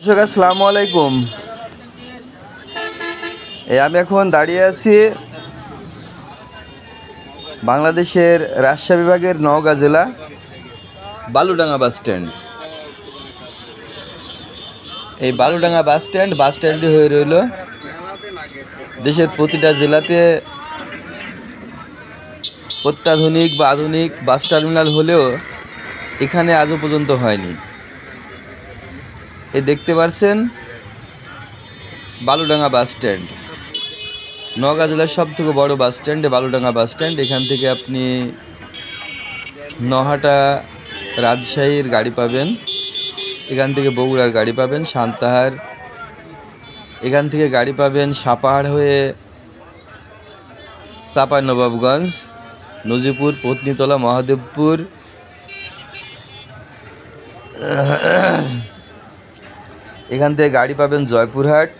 দর্শক আসসালামু আলাইকুম। আমি এখন দাঁড়িয়ে আছি বাংলাদেশের রাজশাহী বিভাগের নওগাঁ জেলা বালুডাঙ্গা বাস স্ট্যান্ড। এই বালুডাঙ্গা বাস স্ট্যান্ডই হয়ে রইল দেশের প্রতিটা জেলাতে অত্যাধুনিক বা আধুনিক বাস টার্মিনাল হলেও এখানে আজও পর্যন্ত হয়নি। এই দেখতে পাচ্ছেন বালুডাঙ্গা বাস স্ট্যান্ড, নওগাঁ জেলার সবথেকে বড় bus stand Baludanga bus stand. এখান থেকে আপনি নহাটা রাজশাহীর গাড়ি পাবেন, এখান থেকে বগুড়ার গাড়ি পাবেন, সান্তাহার এখান থেকে গাড়ি পাবেন, সাপাহার হয়ে চাঁপাইনবাবগঞ্জ, নজিপুর, পত্নীতলা, মহাদেবপুর, এখান থেকে গাড়ি পাবেন জয়পুরহাট।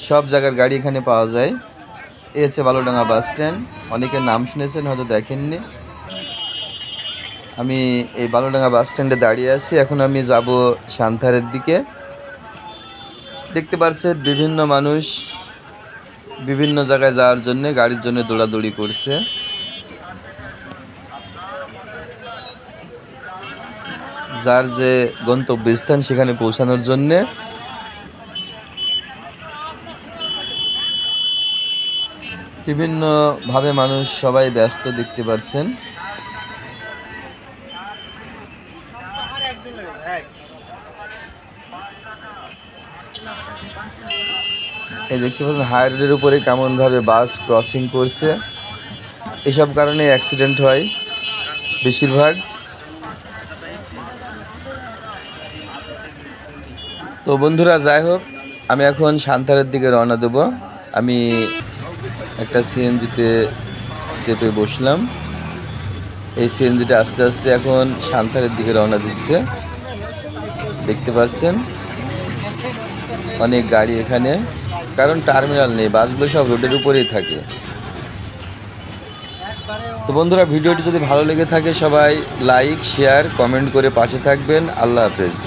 সব জায়গার গাড়ি এখানে পাওয়া যায়। এই হচ্ছে বালুডাঙ্গা বাস স্ট্যান্ড। অনেকের নাম শুনেছেন, হয়তো দেখেননি। আমি এই বালুডাঙ্গা বাস স্ট্যান্ডে দাঁড়িয়ে আছি। এখন আমি যাব সান্তাহারের দিকে। দেখতে পাচ্ছেন বিভিন্ন মানুষ বিভিন্ন জায়গায় যাওয়ার জন্য গাড়ির জন্য দৌড়াদৌড়ি করছে। যার যে গন্তব্যস্থান সেখানে পৌঁছানোর জন্যে বিভিন্নভাবে মানুষ সবাই ব্যস্ত দেখতে পাচ্ছেন। এই দেখতে পাচ্ছেন হাই রোডের উপরে কেমনভাবে বাস ক্রসিং করছে। এসব কারণে অ্যাক্সিডেন্ট হয় বেশিরভাগ। তো বন্ধুরা, যাই হোক, আমি এখন সান্তাহারের দিকে রওনা দেব। আমি একটা সিএনজিতে চেপে বসলাম। এই সিএনজিটা আস্তে আস্তে এখন সান্তাহারের দিকে রওনা দিচ্ছে। দেখতে পাচ্ছেন অনেক গাড়ি এখানে, কারণ টার্মিনাল নেই, বাসগুলো সব রোডের উপরেই থাকে। তো বন্ধুরা, ভিডিওটি যদি ভালো লেগে থাকে সবাই লাইক, শেয়ার, কমেন্ট করে পাশে থাকবেন। আল্লাহ হাফেজ।